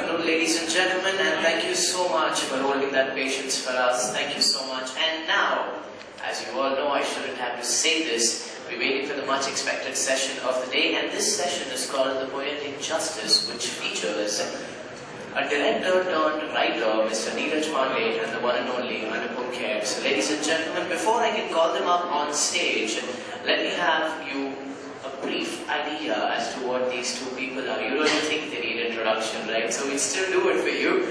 afternoon, ladies and gentlemen, and thank you so much for holding that patience for us. Thank you so much. And now, as you all know, I shouldn't have to say this, we're waiting for the much expected session of the day, and this session is called the Poetic Justice, which features a director turned writer, Mr. Neeraj Pandey, and the one and only Anupam Kher. So ladies and gentlemen, before I can call them up on stage, let me have you a brief idea as to what these two people are. You don't think they need introduction, right? So we'll still do it for you.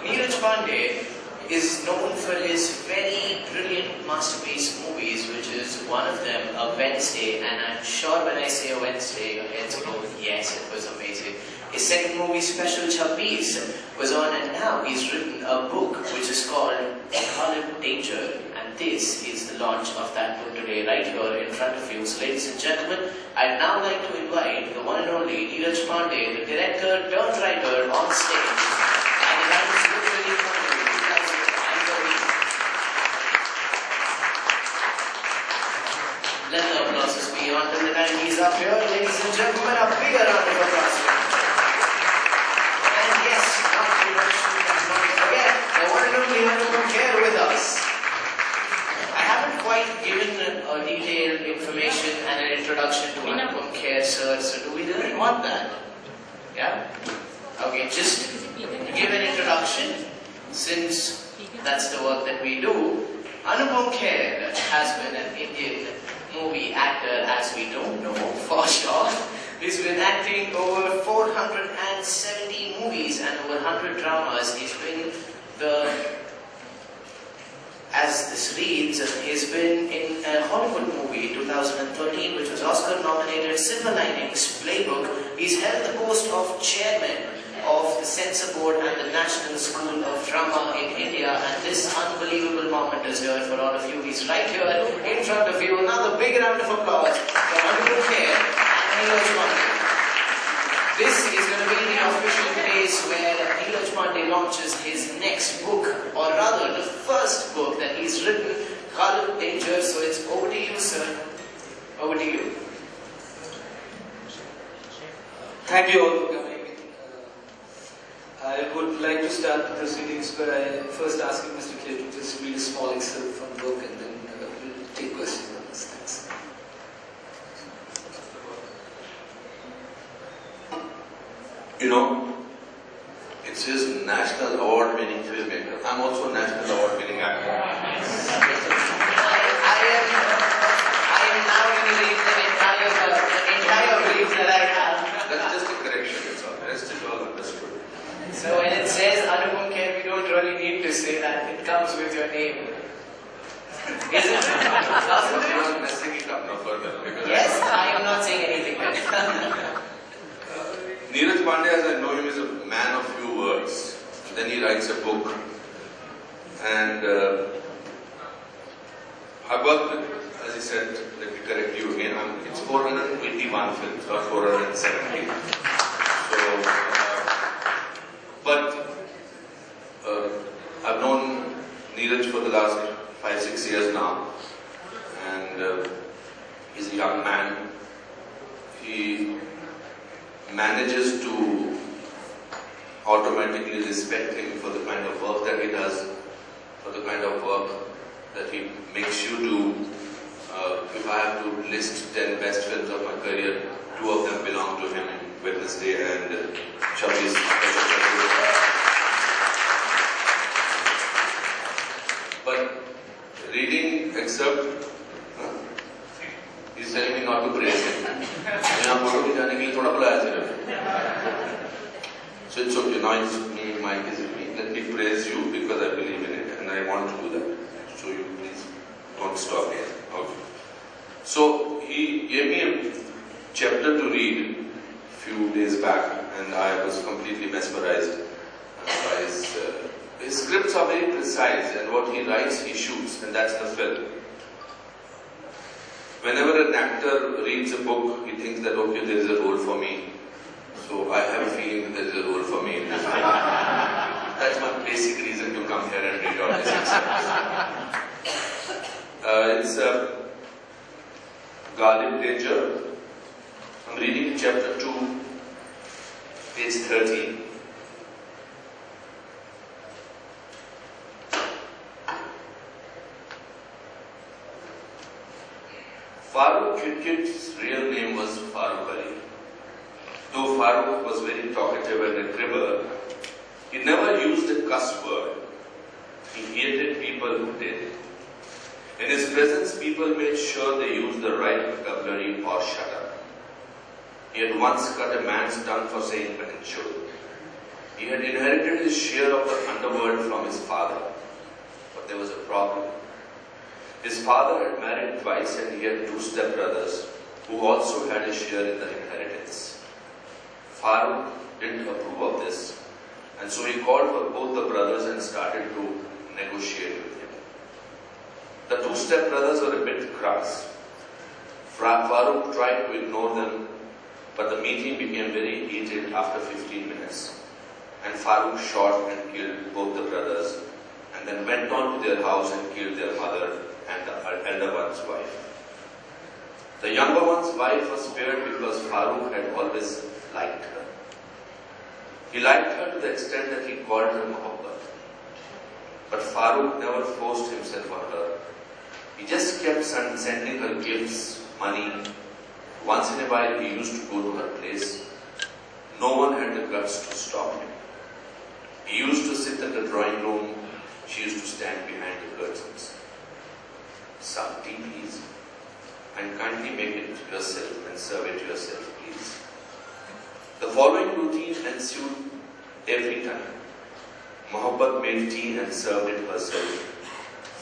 Neeraj Pandey is known for his very brilliant masterpiece movies, which is one of them, A Wednesday, and I'm sure when I say A Wednesday, your heads go, yes, it was amazing. His second movie, Special Chappies, was on, and now he's written a book which is called Carnival Danger, and this is the launch of that book today, right here in front of you. So ladies and gentlemen, I'd now like to invite the one and only Neeraj Pandey, the director turned writer, on stage. And that is literally Carnival 2013. Let the applause be on till the time he's up here. Ladies and gentlemen, a bigger round of applause. And yes, not to mention, don't forget, the one and only Anupam Kher with us. I haven't quite given a detailed information and an introduction to Anupam Kher, sir, so do we really want that? Yeah? Okay, just give an introduction, since that's the work that we do. Anupam Kher has been an Indian movie actor, as we don't know for sure. He's been acting over 470 movies and over 100 dramas. He's been as this reads, he's been in a Hollywood movie 2013, which was Oscar nominated, Silver Linings Playbook. He's held the post of chairman of the Censor Board and the National School of Drama in India, and this unbelievable moment is here for all of you. He's right here in front of you. Another big round of applause for Anupam Kher and Neeraj Pandey. This is going to be the official place where Neeraj Pandey launches his next book, or rather the first book that he's written, Carnival Danger. So it's over to you, sir. Over to you. Thank you all for coming. I would like to start the proceedings by first asking Mr. Kher to just read a small excerpt from the book, and then we'll take questions on this. Thanks. You know, it's his national award-winning filmmaker. I'm also a national award-winning actor. I am now going to read the entire brief that I have. That's just a correction, it's all. The rest is all understood. So when it says Anupam Kher, we don't really need to say that. It comes with your name. Is it? You're not messing it up no further. Yes, I am not saying anything. Neeraj Pandey, as I know him, is a man of few words. Then he writes a book. And I worked with, as he said, let me correct you again, it's 481 films, not 470. So, but I've known Neeraj for the last 5-6 years now, and he's a young man. He manages to automatically respect him for the kind of work that he does, for the kind of work that he makes you do. If I have to list 10 best films of my career, 2 of them belong to him, Wednesday and Chappies. But reading excerpt, he's telling me not to praise him. So it's okay, now it's me, Mike is with me. Let me praise you because I believe in it and I want to do that. So you please don't stop here. Okay. So he gave me a chapter to read a few days back, and I was completely mesmerized by his scripts are very precise, and what he writes he shoots, and that's the film. Whenever an actor reads a book, he thinks that okay, there is a role for me. So I have a feeling that there is a role for me in this film. That's my basic reason to come here and read all these excerpts. It's Carnival Danger. I'm reading chapter 2, page 13. Farooq Kitkit's real name was Farooq Ali. Though Farooq was very talkative and a cribber, he never used a cuss word. He hated people who did. In his presence, people made sure they used the right vocabulary or shut up. He had once cut a man's tongue for saying "Pancho." He had inherited his share of the underworld from his father. But there was a problem. His father had married twice and he had 2 stepbrothers who also had a share in the inheritance. Farooq didn't approve of this, and so he called for both the brothers and started to negotiate with him. The 2 stepbrothers were a bit crass. Farooq tried to ignore them, but the meeting became very heated after 15 minutes. And Farooq shot and killed both the brothers, and then went on to their house and killed their mother and the elder one's wife. The younger one's wife was spared because Farooq had always liked her. He liked her to the extent that he called her Mohabbat. But Farooq never forced himself on her. He just kept sending her gifts, money. Once in a while he used to go to her place. No one had the guts to stop him. He used to sit in the drawing room. She used to stand behind the curtains. Some tea, please. And kindly make it yourself and serve it yourself, please. The following routine ensued every time. Mohabbat made tea and served it herself.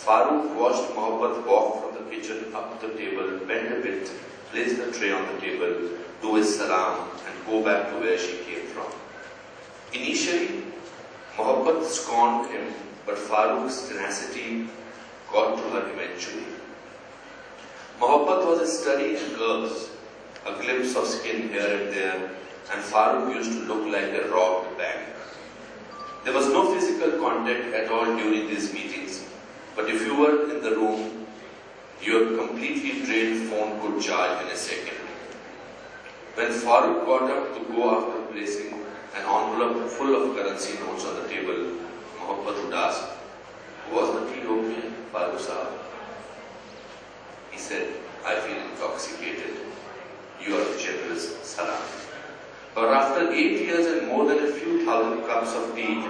Farooq watched Mohabbat walk from the kitchen up to the table, bend a bit, place the tray on the table, do his salam, and go back to where she came from. Initially, Mohabbat scorned him, but Farooq's tenacity got to her eventually. Mohabbat was a study in curves, a glimpse of skin here and there, and Farooq used to look like a robbed bank. There was no physical contact at all during these meetings, but if you were in the room, your completely drained phone could charge in a second. When Farooq got up to go after placing an envelope full of currency notes on the table, Mohabbat would ask, "Was the tea okay, Farooq Sahab?" He said, "I feel intoxicated. You are generous, salam." But after 8 years and more than a few thousand cups of tea,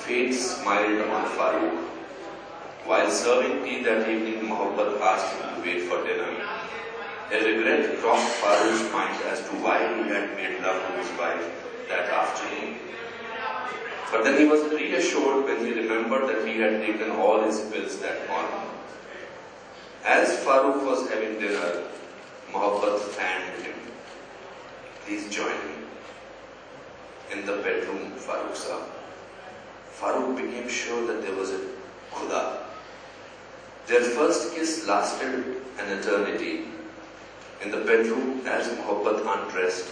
fate smiled on Farooq. While serving tea that evening, Mohabbat asked him to wait for dinner. A regret crossed Farooq's mind as to why he had made love to his wife that afternoon. But then he was reassured when he remembered that he had taken all his pills that morning. As Farooq was having dinner, Mohabbat fanned him. "Please join me." In the bedroom, Farooq saw. Farooq became sure that there was a Khuda. Their first kiss lasted an eternity. In the bedroom, as Mohabbat undressed,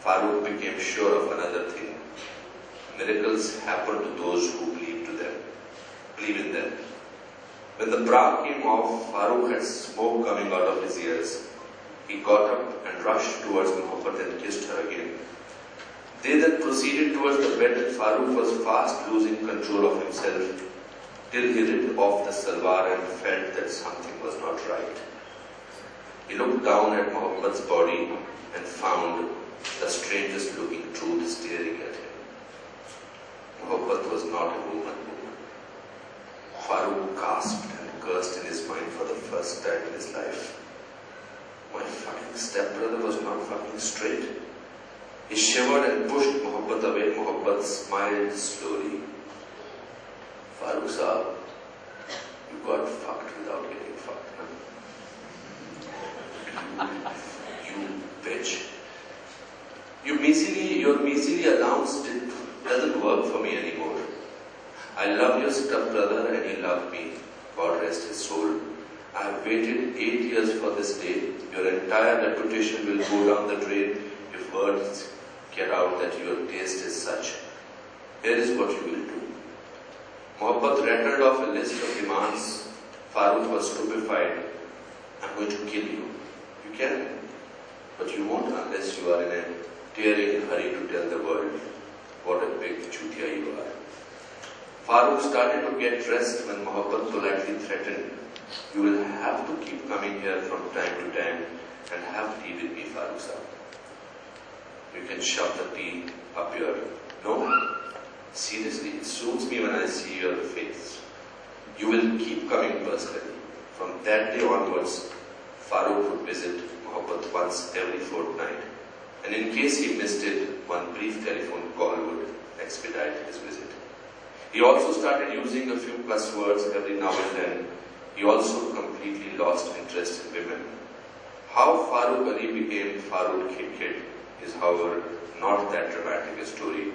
Farooq became sure of another thing. Miracles happen to those who believe in them. When the bra came off, Farooq had smoke coming out of his ears. He got up and rushed towards Mohabbat and kissed her again. They then proceeded towards the bed and Farooq was fast losing control of himself till he ripped off the salwar and felt that something was not right. He looked down at Mohabbat's body and found the strangest looking truth staring at him. Mohabbat was not a woman. Farooq gasped and cursed in his mind for the first time in his life. My fucking stepbrother was not fucking straight. He shivered and pushed Mohabbat away. Mohabbat smiled slowly. "Farooq Saab, you got fucked without getting fucked, huh? You bitch. Your measly allowance doesn't work for me anymore. I love your stepbrother and he loved me. God rest his soul. I have waited 8 years for this day. Your entire reputation will go down the drain if words get out that your taste is such. Here is what you will do." Mohabbat rattled off a list of demands. Farooq was stupefied. "I'm going to kill you." "You can, but you won't unless you are in a tearing hurry to tell the world what a big chutia you are." Farooq started to get dressed when Mohabbat politely threatened, You will have to keep coming here from time to time and have tea with me, Farooq sir. You can shove the tea up your... No? Seriously, it suits me when I see your face. You will keep coming personally. From that day onwards, Farooq would visit Mohabbat once every fortnight. And in case he missed it, one brief telephone call would expedite his visit. He also started using a few plus words every now and then. He also completely lost interest in women. How Farooq Ali became Farooq Kid is, however, not that dramatic a story,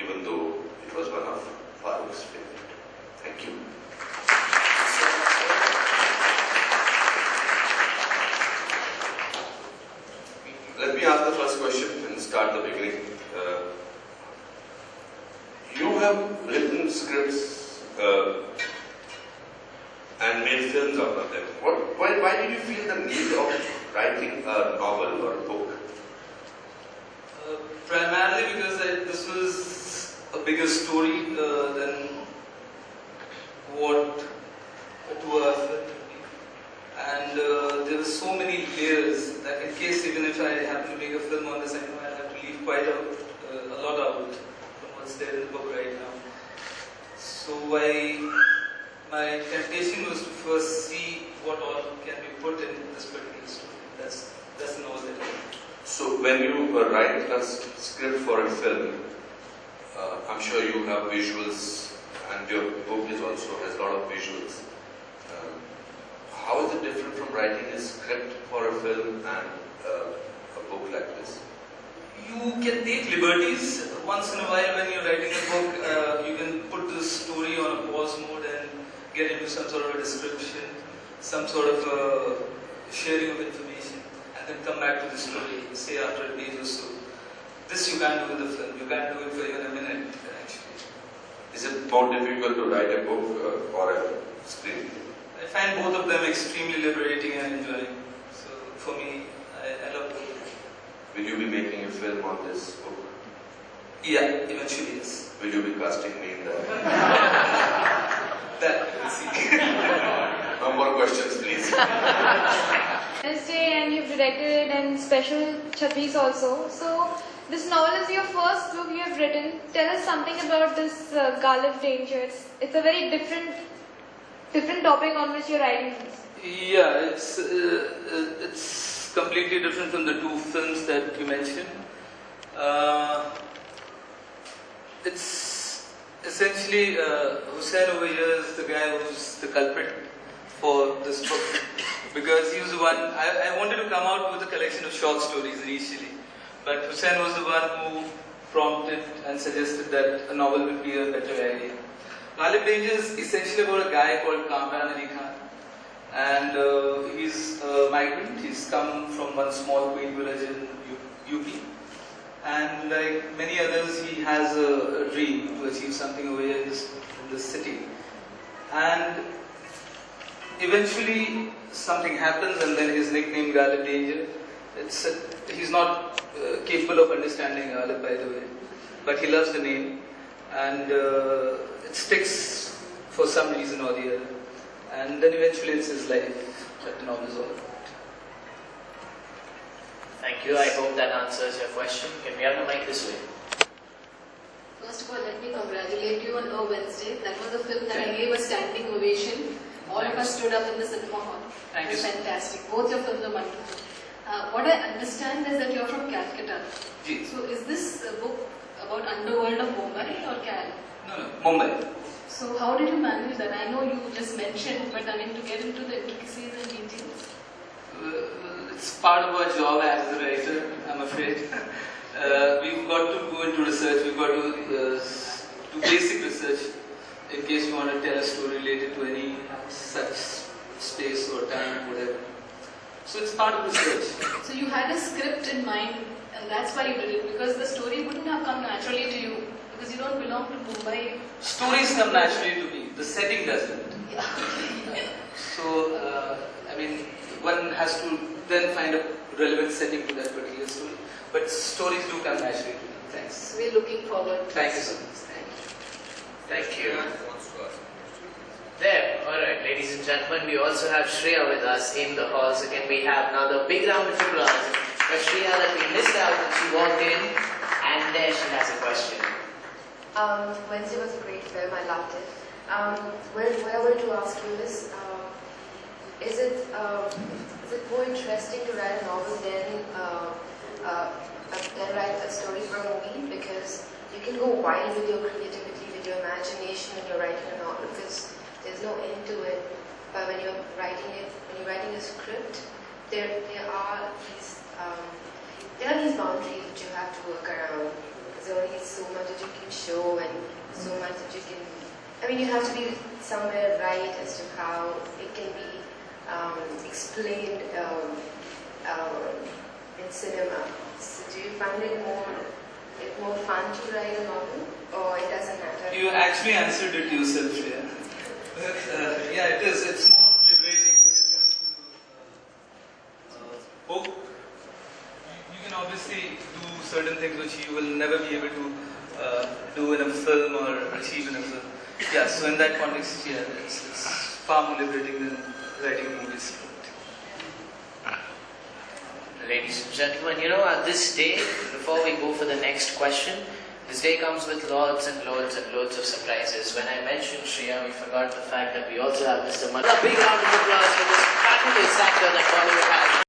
even though it was one of Farooq's favorite. Thank you. Let me ask the first question and start the beginning. You have written scripts and made films out of them. Why did you feel the need of writing a novel or a book? Primarily because this was a bigger story than what a 2-hour film would be. And there were so many layers that in case even if I happen to make a film on this, I know I'll have to leave quite a lot out from what's there in the book right now. So my temptation was to first see what all can be put in this particular story. That's an all that I did. So when you write a script for a film, I'm sure you have visuals, and your book also has a lot of visuals. How is it different from writing a script for a film and a book like this? You can take liberties. Once in a while when you're writing a book, you can put the story on a pause mode and get into some sort of a description, some sort of a sharing of information, and then come back to the story, say after a page or so. This you can't do with the film. You can't do it for even a minute, actually. Is it more difficult to write a book or a screenplay? I find both of them extremely liberating and enjoying. So for me, I love both. Will you be making a film on this book? Yeah, eventually yes. Will you be casting me in that? That we'll see. No more questions, please. Wednesday, and you've directed it and special Chhabis also. So this novel is your first book you have written. Tell us something about this Garlic Danger. It's a very different topic on which you're writing this. Yeah, it's completely different from the two films that you mentioned. It's essentially Hussain over here is the guy who's the culprit for this book, because he was the one. I wanted to come out with a collection of short stories initially, but Hussain was the one who prompted and suggested that a novel would be a better idea. Garlic Danger is essentially about a guy called Kamran Ali Khan, and he's a migrant. He's come from one small Queen village in UP, and like many others, he has a dream to achieve something over here in this city. And eventually, something happens, and then his nickname Garlic Danger. He's not capable of understanding Garlic, by the way, but he loves the name, and it sticks for some reason or the other. And then eventually it's his life that the novel is all about. Thank you. I hope that answers your question. Can we have the mic this way? First of all, let me congratulate you on A Wednesday. That was a film that I gave a standing ovation. All of us stood up in the cinema hall. Thank it was you. fantastic. Both your films are wonderful. What I understand is that you're from Calcutta. Ji. So is this a book about underworld of Mumbai or Cal? No, Mumbai. So how did you manage that? I know you just mentioned, but I mean to get into the intricacies and details. It's part of our job as a writer, I'm afraid. We've got to go into research, we've got to do basic research in case you want to tell a story related to any such space or time, whatever. So it's part of research. So you had a script in mind, and that's why you did it, because the story wouldn't have come naturally to you, because you don't belong to Mumbai. Stories come naturally to me, the setting doesn't. Yeah. So, I mean, one has to then find a relevant setting to that particular story. But stories do come naturally to me. Thanks. We're looking forward to Thank you this. so much. Thank you. There. Alright, ladies and gentlemen, we also have Shreya with us in the hall. So can we have another big round of applause for Shreya that we missed out when she walked in. And there she has a question. Wednesday was a great film. I loved it. What I wanted to ask you is it more interesting to write a novel than write a story for a movie? Because you can go wild with your creativity, with your imagination when you're writing a novel, because there's no end to it. But when you're writing a script, there are these boundaries that you have to work around. There's only so much that you can show and so much that you can. I mean, you have to be somewhere right as to how it can be explained in cinema. So do you find it more fun to write a novel, or it doesn't matter? You actually answered it yourself, Shreya. Yeah, it is. It's more liberating when it comes to book. You can obviously do certain things which you will never be able to do in a film or achieve in a film. Yeah, so in that context, yeah, it's far more liberating than writing a movie script. Ladies and gentlemen, at this day, before we go for the next question, this day comes with loads and loads and loads of surprises. When I mentioned Shreya, we forgot the fact that we also have Mr. A big round of applause for this fabulous actor that Bollywood has.